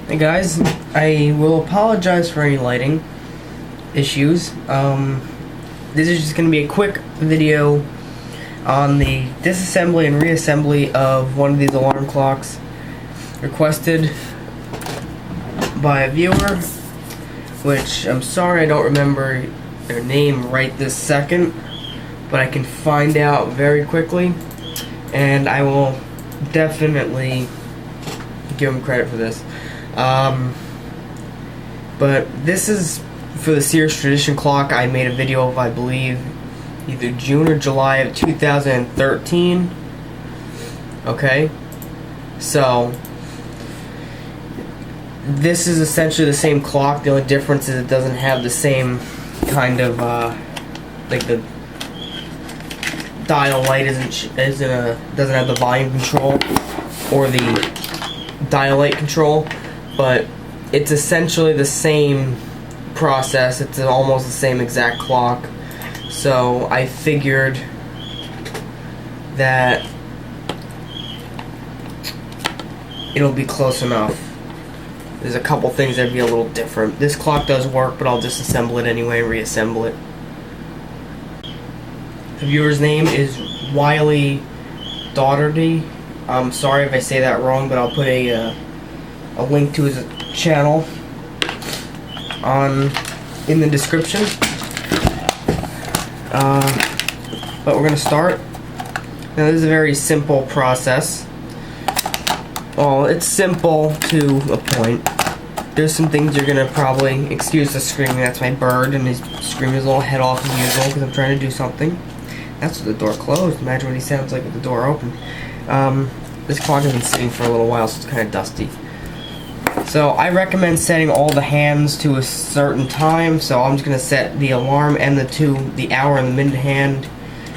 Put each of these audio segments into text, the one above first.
Hey guys, I will apologize for any lighting issues. This is just going to be a quick video on the disassembly and reassembly of one of these alarm clocks requested by a viewer, which I'm sorry I don't remember their name right this second, but I can find out very quickly, and I will definitely give them credit for this. But this is for the Sears Tradition clock I made a video of, I believe, either June or July of 2013. Okay, so this is essentially the same clock. The only difference is it doesn't have the same kind of like the dial light doesn't have the volume control or the dial light control, but it's essentially the same process. It's almost the same exact clock, so I figured that it'll be close enough. There's a couple things that'd be a little different. This clock does work, but I'll disassemble it anyway and reassemble it. The viewer's name is Wiley Daugherty. I'm sorry if I say that wrong, but I'll put a link to his channel in the description. But we're gonna start. Now this is a very simple process. Well, it's simple to a point. There's some things you're gonna probably, excuse the screaming, that's my bird, and he's screaming his little head off as usual because I'm trying to do something. That's with the door closed. Imagine what he sounds like with the door open. This clock has been sitting for a little while, so it's kind of dusty. So I recommend setting all the hands to a certain time. So I'm just going to set the alarm and the hour and the minute hand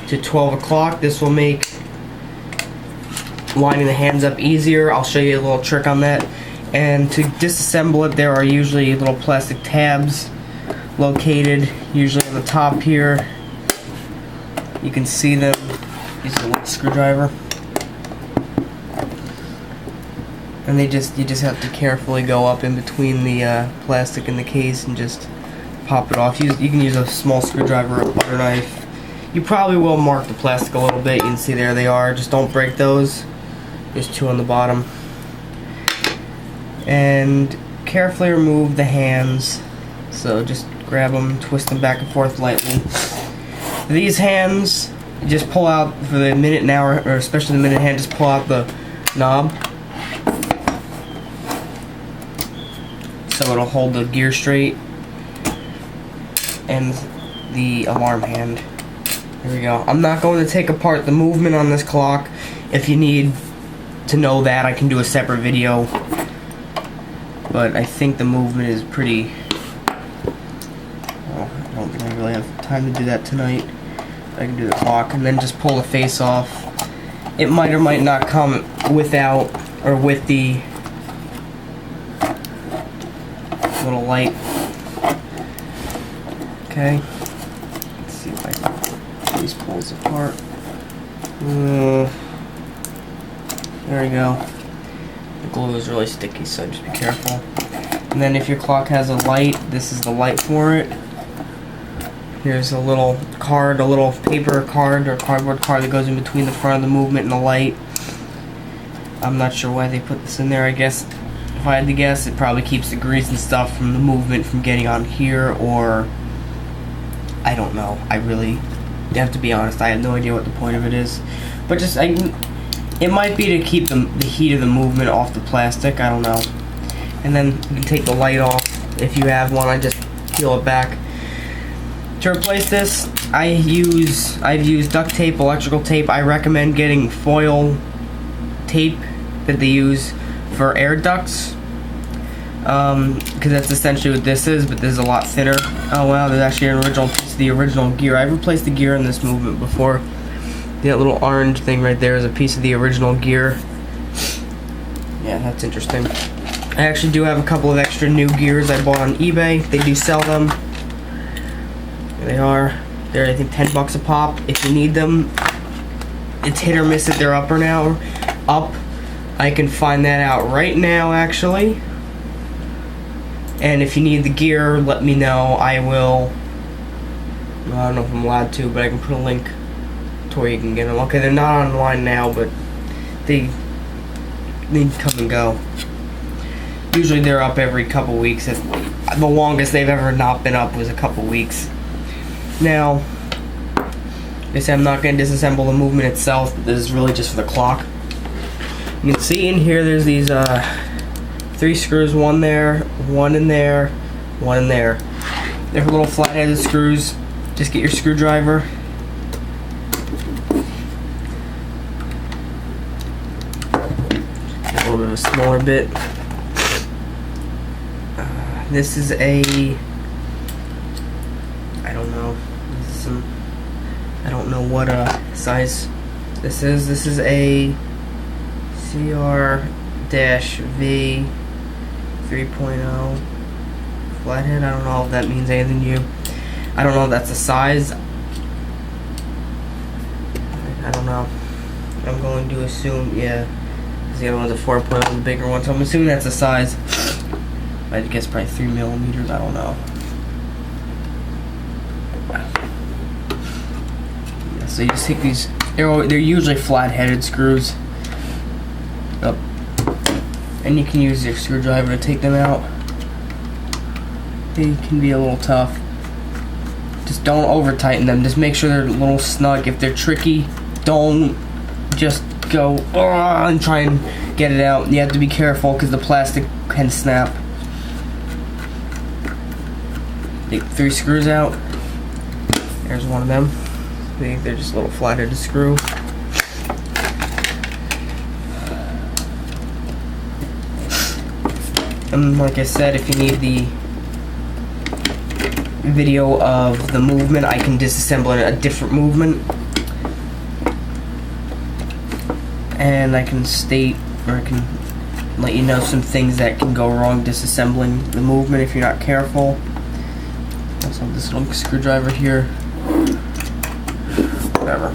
to 12 o'clock. This will make lining the hands up easier. I'll show you a little trick on that. And to disassemble it, there are usually little plastic tabs located, usually on the top here. You can see them. Use a little screwdriver. And you just have to carefully go up in between the plastic and the case and just pop it off. You can use a small screwdriver or a butter knife. You probably will mark the plastic a little bit. You can see there they are. Just don't break those. There's two on the bottom. And carefully remove the hands. So just grab them, twist them back and forth lightly. These hands, you just pull out for the minute and hour, or especially the minute hand, just pull out the knob. So it'll hold the gear straight, and the alarm hand. There we go. I'm not going to take apart the movement on this clock. If you need to know that, I can do a separate video. But I think the movement is pretty... Well, I don't think I really have time to do that tonight. I can do the clock, and then just pull the face off. It might or might not come without, or with the little light. Okay. Let's see if I can these pulls apart. There we go. The glue is really sticky, so just be careful. And then if your clock has a light, this is the light for it. Here's a little card, a little paper card or cardboard card that goes in between the front of the movement and the light. I'm not sure why they put this in there. I guess if I had to guess, it probably keeps the grease and stuff from the movement from getting on here, or I don't know. You have to be honest, I have no idea what the point of it is. But just, it might be to keep the heat of the movement off the plastic, I don't know. And then you can take the light off if you have one. I just peel it back. To replace this, I've used duct tape, electrical tape. I recommend getting foil tape that they use for air ducts, because that's essentially what this is, but this is a lot thinner. Oh wow, there's actually an original piece of the original gear. I've replaced the gear in this movement before. That little orange thing right there is a piece of the original gear. Yeah, that's interesting. I actually do have a couple of extra new gears I bought on eBay. They do sell them. There they are. They're, I think, $10 a pop. If you need them, it's hit or miss if they're up or now. Up. I can find that out right now, actually. And if you need the gear, let me know. I will. Well, I don't know if I'm allowed to, but I can put a link to where you can get them. Okay, they're not online now, but they come and go. Usually they're up every couple weeks. The longest they've ever not been up was a couple weeks. Now, like I said, I'm not going to disassemble the movement itself, but this is really just for the clock. You can see in here there's these 3 screws, one there, one in there, one in there. They're little flat-headed screws. Just get your screwdriver. A little bit of a smaller bit. This is a, I don't know. This is some, I don't know what size this is. This is a CR-V 3.0 flathead. I don't know if that means anything to you. I don't know if that's the size. I don't know. I'm going to assume, yeah. The other one's a 4.0, the bigger one. So I'm assuming that's the size. I guess probably 3 millimeters. I don't know. Yeah, so you just take these. They're usually flat-headed screws. Up. And you can use your screwdriver to take them out. They can be a little tough. Just don't over tighten them. Just make sure they're a little snug. If they're tricky, don't just go and try and get it out. You have to be careful because the plastic can snap. Take 3 screws out. There's one of them. They're just a little flat-headed screw. And like I said, if you need the video of the movement, I can disassemble a different movement. And I can state, or I can let you know some things that can go wrong disassembling the movement if you're not careful. Also have this little screwdriver here. Whatever.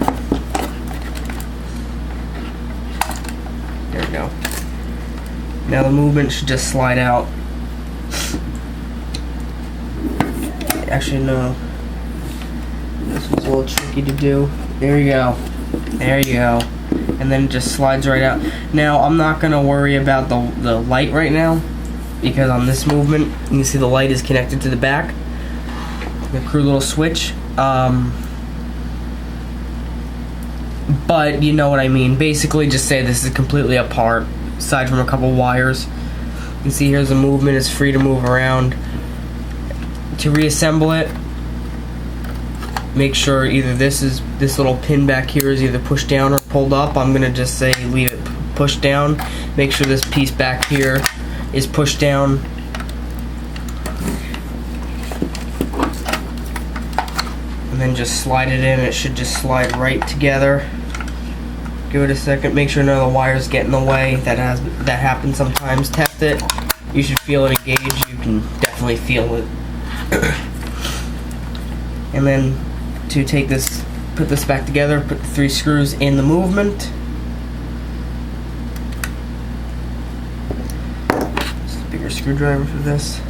There we go. Now the movement should just slide out. Actually, no. This one's a little tricky to do. There you go. There you go. And then it just slides right out. Now, I'm not going to worry about the light right now, because on this movement, you can see the light is connected to the back. The crude little switch. But you know what I mean. Basically, just say this is completely apart, aside from a couple wires. You can see here's the movement. It's free to move around. To reassemble it, make sure either this little pin back here is either pushed down or pulled up. I'm gonna just say leave it pushed down. Make sure this piece back here is pushed down. And then just slide it in. It should just slide right together. Give it a second. Make sure none of the wires get in the way. That happens sometimes. Test it. You should feel it engage. You can definitely feel it. And then to take this, put this back together, put the 3 screws in the movement. Just a bigger screwdriver for this.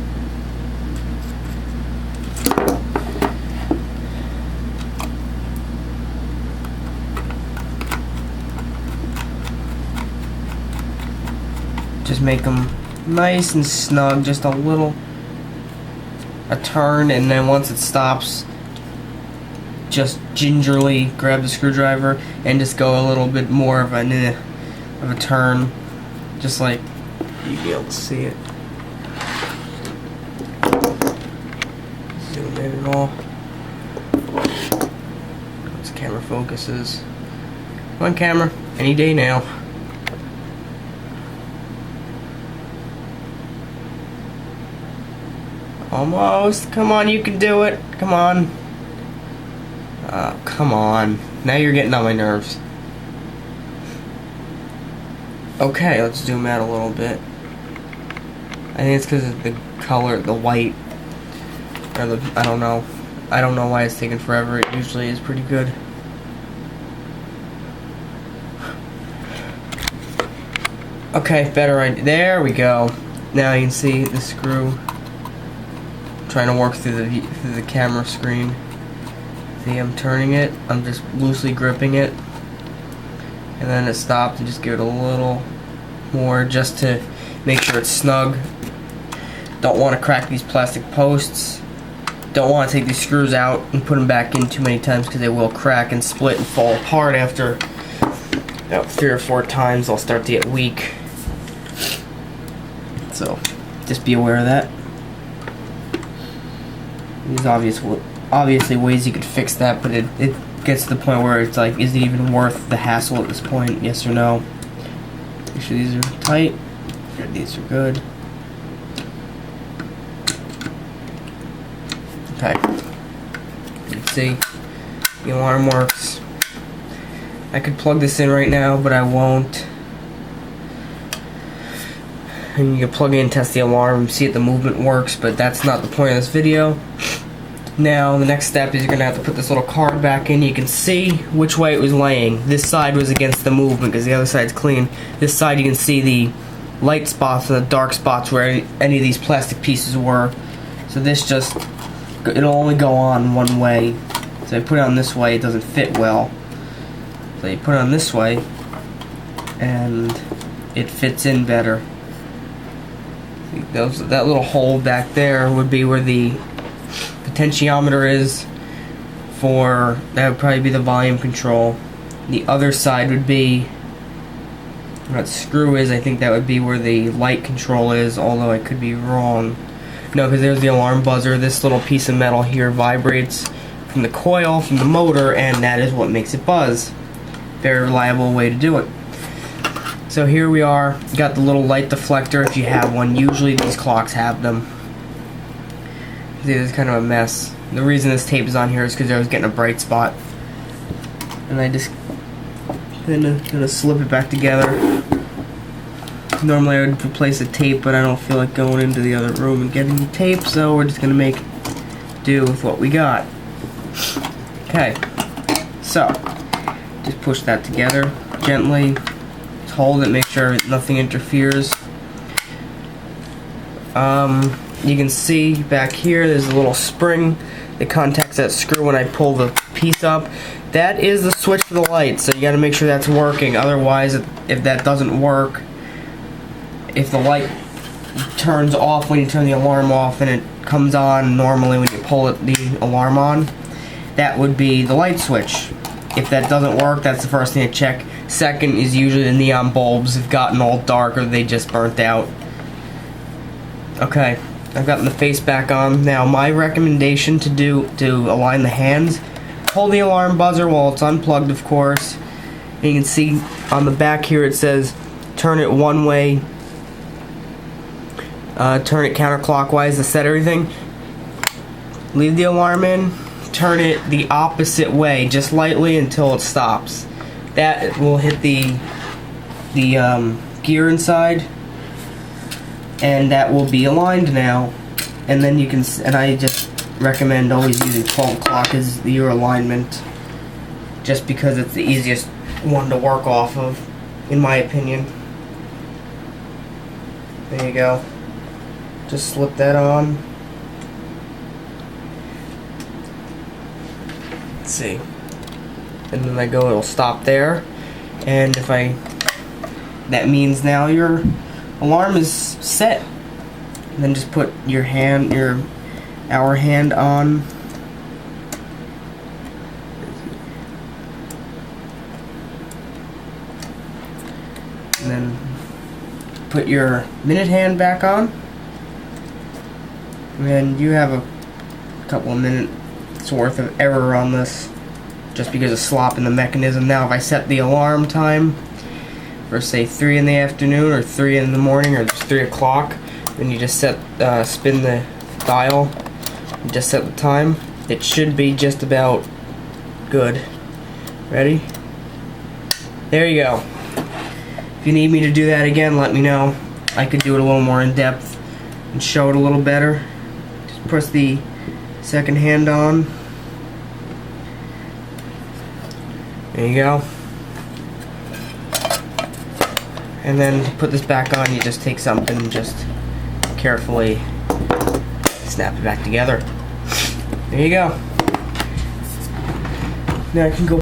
Just make them nice and snug, just a little, a turn, and then once it stops, just gingerly grab the screwdriver and just go a little bit more of a turn, just like you'd be able to see it. Zoom in and all. Once the camera focuses. Come on, camera, any day now. Almost. Come on, you can do it. Come on. Oh, come on. Now you're getting on my nerves. Okay, let's zoom out a little bit. I think it's because of the color, the white. Or the, I don't know. I don't know why it's taking forever. It usually is pretty good. Okay, better. There we go. Now you can see the screw trying to work through the camera screen. See, I'm turning it. I'm just loosely gripping it, and then it stopped. And just give it a little more, just to make sure it's snug. Don't want to crack these plastic posts. Don't want to take these screws out and put them back in too many times, because they will crack and split and fall apart after about 3 or 4 times. They'll start to get weak. So just be aware of that. There's obviously ways you could fix that, but it gets to the point where it's like, is it even worth the hassle at this point? Yes or no? Make sure these are tight. These are good. Okay. You can see the alarm works. I could plug this in right now, but I won't. And you can plug in and test the alarm, see if the movement works, but that's not the point of this video. Now, the next step is you're going to have to put this little card back in. You can see which way it was laying. This side was against the movement because the other side's clean. This side you can see the light spots and the dark spots where any of these plastic pieces were. So this just, it'll only go on one way. So I put it on this way, it doesn't fit well. So you put it on this way, and it fits in better. That little hole back there would be where the potentiometer is for, that would probably be the volume control. The other side would be where that screw is. I think that would be where the light control is, although I could be wrong. No, because there's the alarm buzzer. This little piece of metal here vibrates from the coil, from the motor, and that is what makes it buzz. Very reliable way to do it. So here we are, got the little light deflector if you have one. Usually these clocks have them. See, this is kind of a mess. The reason this tape is on here is because I was getting a bright spot. And I just gonna slip it back together. Normally I would replace the tape, but I don't feel like going into the other room and getting the tape, so we're just gonna make do with what we got. Okay, so just push that together gently. Just hold it, make sure nothing interferes. You can see back here there's a little spring that contacts that screw when I pull the piece up. That is the switch for the light, so you gotta make sure that's working. Otherwise, if that doesn't work, if the light turns off when you turn the alarm off and it comes on normally when you pull the alarm on, that would be the light switch. If that doesn't work, that's the first thing to check. Second is usually the neon bulbs have gotten all dark or they just burnt out. Okay, I've gotten the face back on. Now my recommendation to align the hands, hold the alarm buzzer while it's unplugged, of course. And you can see on the back here it says turn it one way, turn it counterclockwise to set everything. Leave the alarm in, turn it the opposite way, just lightly until it stops. That will hit the gear inside, and that will be aligned now. And then you can, and I just recommend always using 12 o'clock as your alignment, just because it's the easiest one to work off of, in my opinion. There you go. Just slip that on. Let's see. And then I go, it'll stop there. And if that means now your alarm is set. And then just put your hand, your hour hand on. And then put your minute hand back on. And then you have a couple of minutes worth of error on this, just because of slop in the mechanism. Now if I set the alarm time for say 3 in the afternoon or 3 in the morning or just 3 o'clock, then you just set spin the dial and just set the time. It should be just about good. Ready? There you go. If you need me to do that again, let me know. I could do it a little more in depth and show it a little better. Just press the second hand on. There you go. And then to put this back on, you just take something and just carefully snap it back together. There you go. Now I can go